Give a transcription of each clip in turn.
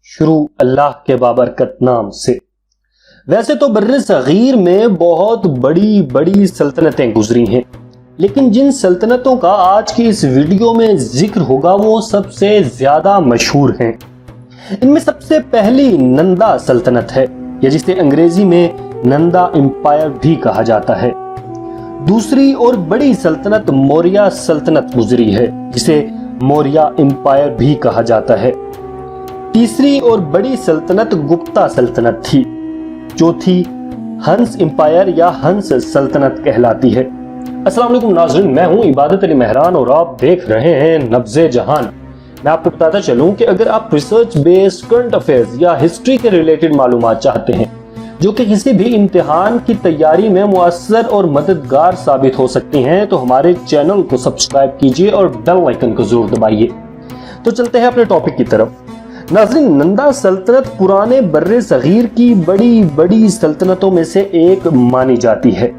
شروع اللہ کے بابرکت نام سے۔ ویسے تو بر صغیر میں بہت بڑی بڑی سلطنتیں گزری ہیں، لیکن جن سلطنتوں کا آج کی اس ویڈیو میں ذکر ہوگا وہ سب سے زیادہ مشہور ہیں۔ ان میں سب سے پہلی نندا سلطنت ہے، یا جسے انگریزی میں نندا امپائر بھی کہا جاتا ہے۔ دوسری اور بڑی سلطنت موریہ سلطنت گزری ہے، جسے موریہ امپائر بھی کہا جاتا ہے۔ تیسری اور بڑی سلطنت گپتا سلطنت تھی، چوتھی ہنس امپائر یا ہنس سلطنت کہلاتی ہے۔ السلام علیکم ناظرین، میں ہوں عبادت علی مہران اور آپ دیکھ رہے ہیں نبض جہان۔ میں آپ کو بتاتا چلوں کہ اگر آپ ریسرچ بیسڈ کرنٹ افیئرز یا ہسٹری کے ریلیٹڈ معلومات چاہتے ہیں جو کہ کسی بھی امتحان کی تیاری میں مؤثر اور مددگار ثابت ہو سکتی ہیں، تو ہمارے چینل کو سبسکرائب کیجئے اور بیل آئیکن کو ضرور دبائیے۔ تو چلتے ہیں اپنے ٹاپک کی طرف۔ ناظرین، نندا سلطنت پرانے بر صغیر کی بڑی بڑی سلطنتوں میں سے ایک مانی جاتی ہے۔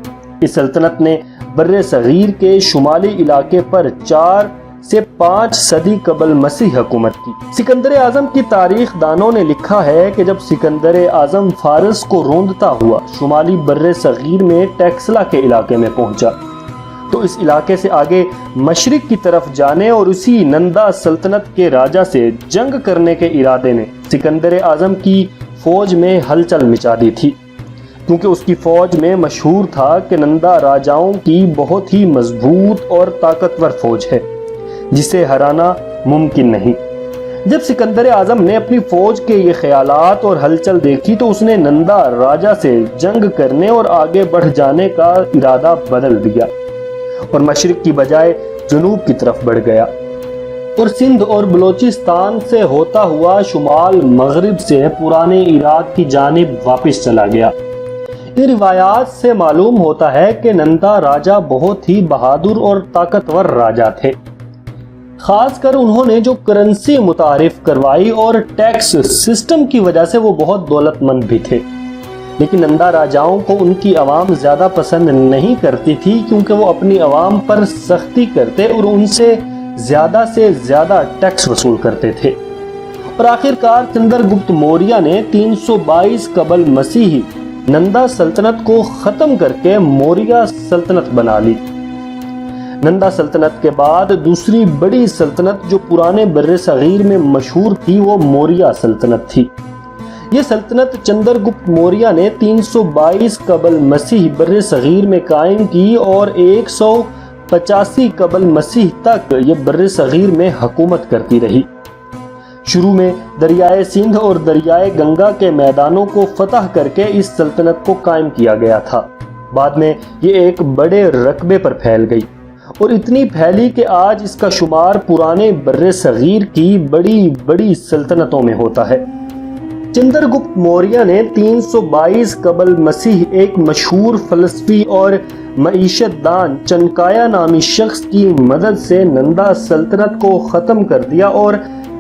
اس سلطنت نے بر صغیر کے شمالی علاقے پر 4 سے 5 صدی قبل مسیح حکومت کی۔ سکندر اعظم کی تاریخ دانوں نے لکھا ہے کہ جب سکندر اعظم فارس کو روندتا ہوا شمالی بر صغیر میں ٹیکسلا کے علاقے میں پہنچا تو اس علاقے سے آگے مشرق کی طرف جانے اور اسی نندا سلطنت کے راجا سے جنگ کرنے کے ارادے نے سکندر اعظم کی فوج میں ہلچل مچا دی تھی، کیونکہ اس کی فوج میں مشہور تھا کہ نندا راجاؤں کی بہت ہی مضبوط اور طاقتور فوج ہے جسے ہرانا ممکن نہیں۔ جب سکندر اعظم نے اپنی فوج کے یہ خیالات اور ہلچل دیکھی تو اس نے نندا راجا سے جنگ کرنے اور آگے بڑھ جانے کا ارادہ بدل دیا اور مشرق کی بجائے جنوب کی طرف بڑھ گیا اور سندھ اور بلوچستان سے ہوتا ہوا شمال مغرب سے پرانے عراق کی جانب واپس چلا گیا۔ یہ روایات سے معلوم ہوتا ہے کہ نندا راجا بہت ہی بہادر اور طاقتور راجا تھے، خاص کر انہوں نے جو کرنسی متعارف کروائی اور ٹیکس سسٹم کی وجہ سے وہ بہت دولت مند بھی تھے۔ لیکن نندا راجاؤں کو ان کی عوام زیادہ پسند نہیں کرتی تھی، کیونکہ وہ اپنی عوام پر سختی کرتے اور ان سے زیادہ ٹیکس وصول کرتے تھے۔ اور آخرکار چندر گپت موریہ نے 322 قبل مسیحی نندا سلطنت کو ختم کر کے موریہ سلطنت بنا لی۔ نندا سلطنت کے بعد دوسری بڑی سلطنت جو پرانے بر صغیر میں مشہور تھی وہ موریہ سلطنت تھی۔ یہ سلطنت چندر گپت موریہ نے 322 قبل مسیح بر صغیر میں قائم کی اور 185 قبل مسیح تک یہ بر صغیر میں حکومت کرتی رہی۔ شروع میں دریائے سندھ اور دریائے گنگا کے میدانوں کو فتح کر کے اس سلطنت کو قائم کیا گیا تھا۔ بعد میں یہ ایک بڑے رقبے پر پھیل گئی اور اتنی پھیلی کہ آج اس کا شمار پرانے بر صغیر کی بڑی بڑی سلطنتوں میں ہوتا ہے۔ چندر گپت موریہ نے 322 قبل مسیح ایک مشہور فلسفی اور معیشت دان چنکایا نامی شخص کی مدد سے نندا سلطنت کو ختم کر دیا اور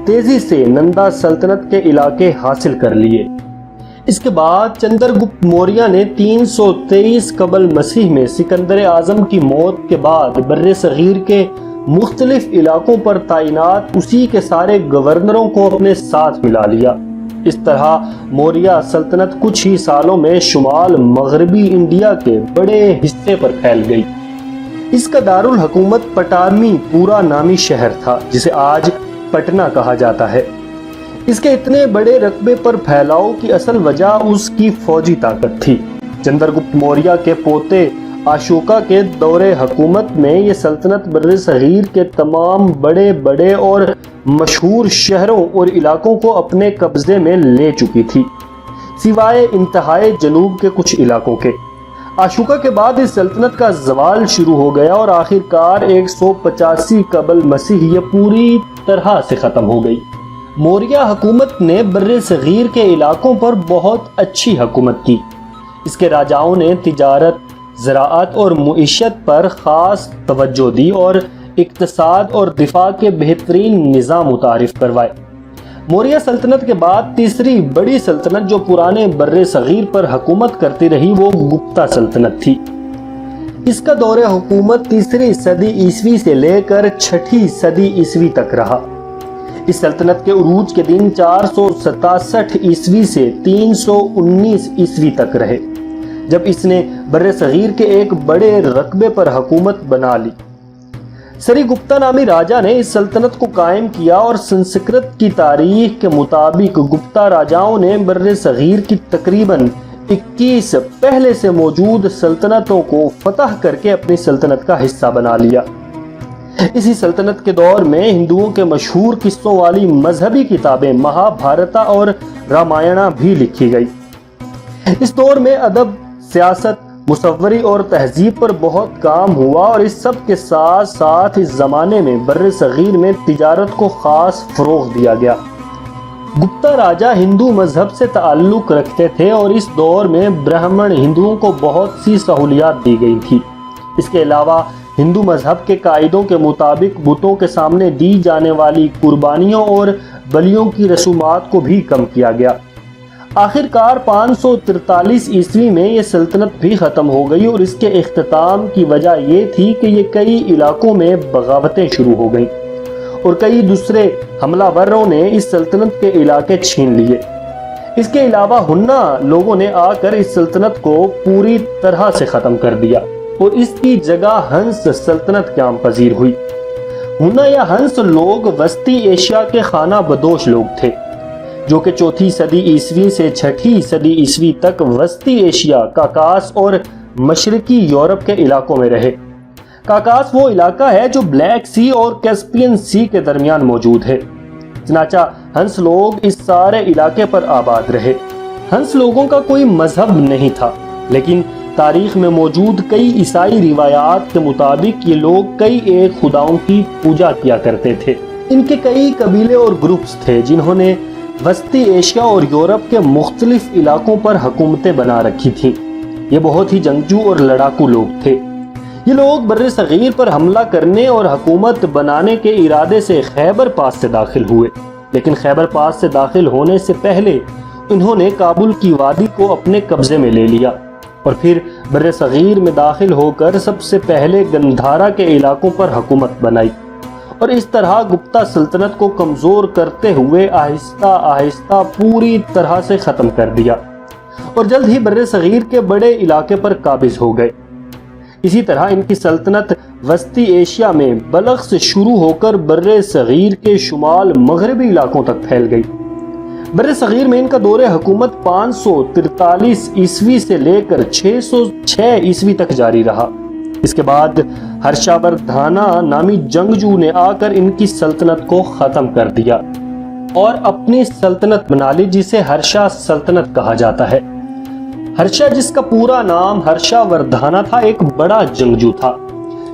تیزی سے نندا سلطنت کے علاقے حاصل کر لیے۔ اس کے بعد چندر گپت موریہ نے 323 قبل مسیح میں سکندر اعظم کی موت کے بعد بر صغیر کے مختلف علاقوں پر تعینات اسی کے سارے گورنروں کو اپنے ساتھ ملا لیا۔ اس طرح موریہ سلطنت کچھ ہی سالوں میں شمال مغربی انڈیا کے بڑے حصے پر پھیل گئی۔ اس کا دارالحکومت پٹارمی پورا نامی شہر تھا، جسے آج پٹنہ کہا جاتا ہے۔ اس کے اتنے بڑے رقبے پر پھیلاؤ کی اصل وجہ اس کی فوجی طاقت تھی۔ چندر گپت موریہ کے پوتے اشوکا کے دور حکومت میں یہ سلطنت بر صغیر کے تمام بڑے بڑے اور مشہور شہروں اور علاقوں کو اپنے قبضے میں لے چکی تھی، سوائے انتہائی جنوب کے کچھ علاقوں کے۔ اشوکا کے بعد اس سلطنت کا زوال شروع ہو گیا اور آخرکار 185 قبل مسیح یہ پوری طرح سے ختم ہو گئی۔ موریہ حکومت نے بر صغیر کے علاقوں پر بہت اچھی حکومت کی۔ اس کے راجاؤں نے تجارت، زراعت اور معیشت پر خاص توجہ دی اور اقتصاد اور دفاع کے بہترین نظام متعارف کروائے۔ موریہ سلطنت کے بعد تیسری بڑی سلطنت جو پرانے بر صغیر پر حکومت کرتی رہی وہ گپتا سلطنت تھی۔ اس کا دور حکومت 3 صدی عیسوی سے لے کر 6 صدی عیسوی تک رہا۔ اس سلطنت کے عروج کے دن 467 عیسوی سے 319 عیسوی تک رہے، جب اس نے بر صغیر کے ایک بڑے رقبے پر حکومت بنا لی۔ سری گپتا نامی راجا نے اس سلطنت کو قائم کیا، اور سنسکرت کی تاریخ کے مطابق گپتا راجاؤں نے بر صغیر کی تقریباً 21 پہلے سے موجود سلطنتوں کو فتح کر کے اپنی سلطنت کا حصہ بنا لیا۔ اسی سلطنت کے دور میں ہندوؤں کے مشہور قصوں والی مذہبی کتابیں مہا بھارتا اور رامائنہ بھی لکھی گئی۔ اس دور میں ادب، سیاست، مصوری اور تہذیب پر بہت کام ہوا، اور اس سب کے ساتھ ساتھ اس زمانے میں بر صغیر میں تجارت کو خاص فروغ دیا گیا۔ گپتا راجا ہندو مذہب سے تعلق رکھتے تھے، اور اس دور میں برہمن ہندوؤں کو بہت سی سہولیات دی گئی تھی۔ اس کے علاوہ ہندو مذہب کے قاعدوں کے مطابق بتوں کے سامنے دی جانے والی قربانیوں اور بلیوں کی رسومات کو بھی کم کیا گیا۔ آخرکار 543 عیسوی میں یہ سلطنت بھی ختم ہو گئی، اور اس کے اختتام کی وجہ یہ تھی کہ یہ کئی علاقوں میں بغاوتیں شروع ہو گئیں، اور کئی دوسرے حملہ وروں نے اس سلطنت کے علاقے چھین لیے۔ اس کے علاوہ ہنّا لوگوں نے آ کر اس سلطنت کو پوری طرح سے ختم کر دیا، اور اس کی جگہ ہنس سلطنت قیام پذیر ہوئی۔ ہنّا یا ہنس لوگ وسطی ایشیا کے خانہ بدوش لوگ تھے، جو کہ 4 صدی عیسوی سے 6 صدی عیسوی تک وسطی ایشیا، کاکاس اور مشرقی یورپ کے علاقوں میں رہے۔ کاکاس وہ علاقہ ہے جو بلیک سی اور کیسپین سی کے درمیان موجود ہے۔ چنانچہ ہنس لوگ اس سارے علاقے پر آباد رہے۔ ہنس لوگوں کا کوئی مذہب نہیں تھا، لیکن تاریخ میں موجود کئی عیسائی روایات کے مطابق یہ لوگ کئی ایک خداؤں کی پوجا کیا کرتے تھے۔ ان کے کئی قبیلے اور گروپس تھے جنہوں نے وسطی ایشیا اور یورپ کے مختلف علاقوں پر حکومتیں بنا رکھی تھیں۔ یہ بہت ہی جنگجو اور لڑاکو لوگ تھے۔ یہ لوگ بر صغیر پر حملہ کرنے اور حکومت بنانے کے ارادے سے خیبر پاس سے داخل ہوئے، لیکن خیبر پاس سے داخل ہونے سے پہلے انہوں نے کابل کی وادی کو اپنے قبضے میں لے لیا، اور پھر بر صغیر میں داخل ہو کر سب سے پہلے گندھارا کے علاقوں پر حکومت بنائی، اور اس طرح گپتا سلطنت کو کمزور کرتے ہوئے آہستہ آہستہ پوری طرح سے ختم کر دیا، اور جلد ہی بر صغیر کے بڑے علاقے پر قابض ہو گئے۔ اسی طرح ان کی سلطنت وسطی ایشیا میں بلخ سے شروع ہو کر بر صغیر کے شمال مغربی علاقوں تک پھیل گئی۔ بر صغیر میں ان کا دور حکومت 543 عیسوی سے لے کر 606 عیسوی تک جاری رہا۔ اس کے بعد ہرشاوردھانا نامی جنگجو نے آ کر ان کی سلطنت کو ختم کر دیا اور اپنی سلطنت بنا لی، جسے ہرشا سلطنت کہا جاتا ہے۔ ہرشا، جس کا پورا نام ہرشاوردھانا تھا، ایک بڑا جنگجو تھا۔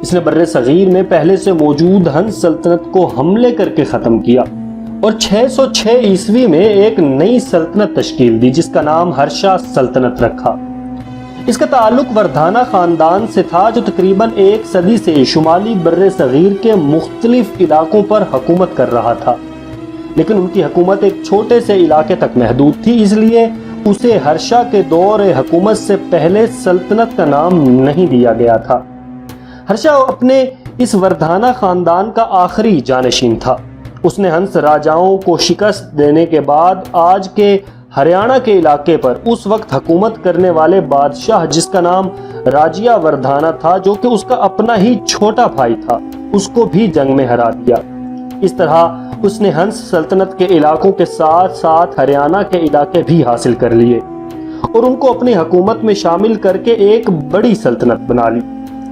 اس نے بر صغیر میں پہلے سے موجود ہنس سلطنت کو حملے کر کے ختم کیا، اور 606 عیسوی میں ایک نئی سلطنت تشکیل دی جس کا نام ہرشا سلطنت رکھا۔ اس کا تعلق وردھانا خاندان سے تھا، جو تقریباً 1 صدی سے شمالی بر صغیر کے مختلف علاقوں پر حکومت کر رہا تھا، لیکن ان کی حکومت ایک چھوٹے سے علاقے تک محدود تھی، اس لیے اسے ہرشا کے دور حکومت سے پہلے سلطنت کا نام نہیں دیا گیا تھا۔ ہرشا اپنے اس وردھانا خاندان کا آخری جانشین تھا۔ اس نے ہنس راجاؤں کو شکست دینے کے بعد آج کے ہریانہ کے علاقے پر اس وقت حکومت کرنے والے بادشاہ، جس کا نام راجیا وردھانا تھا، جو کہ اس کا اپنا ہی چھوٹا بھائی تھا، اس کو بھی جنگ میں ہرا دیا۔ اس طرح اس نے ہنس سلطنت کے علاقوں کے ساتھ ساتھ ہریانہ کے علاقے بھی حاصل کر لیے، اور ان کو اپنی حکومت میں شامل کر کے ایک بڑی سلطنت بنا لی۔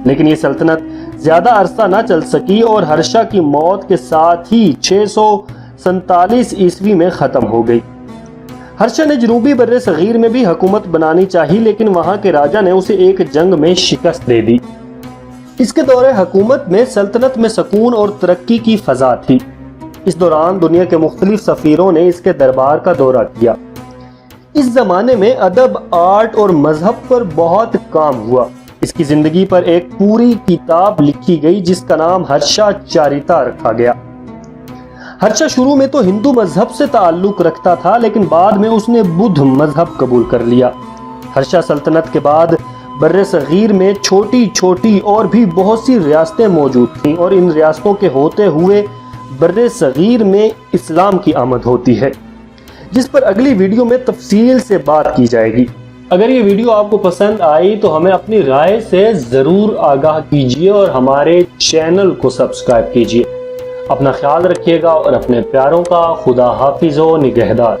لیکن یہ سلطنت زیادہ عرصہ نہ چل سکی، اور ہرشا کی موت کے ساتھ ہی 647 عیسوی میں ختم ہو گئی۔ ہرشا نے جنوبی بر صغیر میں بھی حکومت بنانی چاہی، لیکن وہاں کے راجا نے اسے ایک جنگ میں شکست دے دی۔ اس کے دور حکومت میں سلطنت میں سکون اور ترقی کی فضا تھی۔ اس دوران دنیا کے مختلف سفیروں نے اس کے دربار کا دورہ کیا۔ اس زمانے میں ادب، آرٹ اور مذہب پر بہت کام ہوا۔ اس کی زندگی پر ایک پوری کتاب لکھی گئی جس کا نام ہرشا چاریتا رکھا گیا۔ ہرشا شروع میں تو ہندو مذہب سے تعلق رکھتا تھا، لیکن بعد میں اس نے بدھ مذہب قبول کر لیا۔ ہرشا سلطنت کے بعد بر صغیر میں چھوٹی چھوٹی اور بھی بہت سی ریاستیں موجود تھیں، اور ان ریاستوں کے ہوتے ہوئے بر صغیر میں اسلام کی آمد ہوتی ہے، جس پر اگلی ویڈیو میں تفصیل سے بات کی جائے گی۔ اگر یہ ویڈیو آپ کو پسند آئی تو ہمیں اپنی رائے سے ضرور آگاہ کیجیے اور ہمارے چینل کو سبسکرائب کیجیے۔ اپنا خیال رکھیے گا اور اپنے پیاروں کا خدا حافظ و نگہدار۔